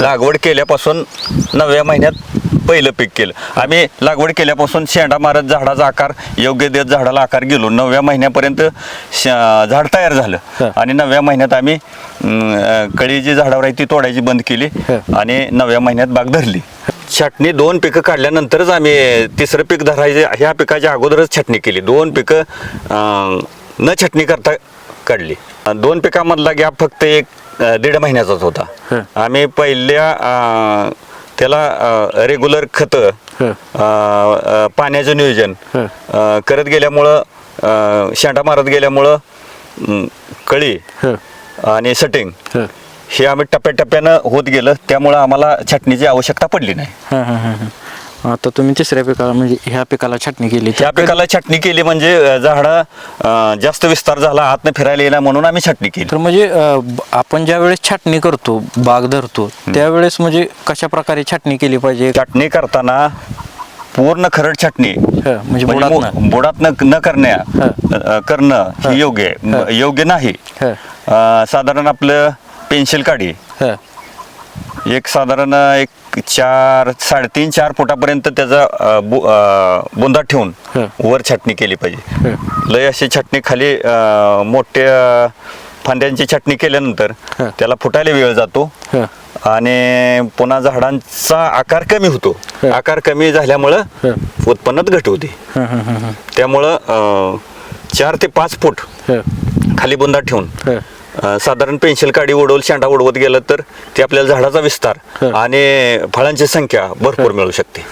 लागवड केल्यापासून 9व्या महिन्यात पहिलं पीक केलं. आम्ही लागवड केल्यापासून शेंडा मारत झाडाचा आकार योग्य देत झाडाला आकार गेलो. 9व्या महिन्यापर्यंत झाड तयार झालं आणि 9व्या महिन्यात आम्ही कळी जी झाडावर आहे ती तोडायची बंद केली आणि 9व्या महिन्यात बाग धरली. छाटणी 2 पिकं काढल्यानंतरच आम्ही तिसरं पीक धरायचे. ह्या पिकाच्या अगोदरच छाटणी केली. 2 पिकं न छाटणी करता काढली. 2 पिकामधला गॅप फक्त 1-1.5 महिन्याचाच होता. आम्ही पहिल्या त्याला रेग्युलर खतं पाण्याचं नियोजन करत गेल्यामुळं शेंडा मारत गेल्यामुळं कळी आणि सटिंग हे आम्ही टप्प्याटप्प्यानं होत गेलं. त्यामुळं आम्हाला छाटणीची आवश्यकता पडली नाही. आता तुम्ही तिसऱ्या पिकाला म्हणजे ह्या पिकाला छाटणी केली. त्या पिकाला छाटणी केली म्हणजे झाडं जास्त विस्तार झाला, आतनं फिरायला येणार म्हणून आम्ही छाटणी केली. तर म्हणजे आपण ज्या वेळेस छाटणी करतो बाग धरतो त्यावेळेस म्हणजे कशा प्रकारे छाटणी केली पाहिजे? छाटणी करताना पूर्ण खरड छाटणी म्हणजे बुडात न करणं हे योग्य नाही. साधारण आपलं पेन्सिल काढी साधारण 3-4 फुटापर्यंत त्याचा बुंदा ठेवून वर छाटणी केली पाहिजे. लय अशी छाटणी खाली मोठ्या फांद्यांची छाटणी केल्यानंतर त्याला फुटायला वेळ जातो आणि पुन्हा झाडांचा आकार कमी होतो. आकार कमी झाल्यामुळं उत्पन्नात घट होते. त्यामुळं 4 ते 5 फूट खाली बुंदा ठेवून साधारण पेन्सिल काडी उडवून शेंडा उडवत गेलं तर ते आपल्याला झाडाचा विस्तार आणि फळांची संख्या भरपूर मिळू शकते.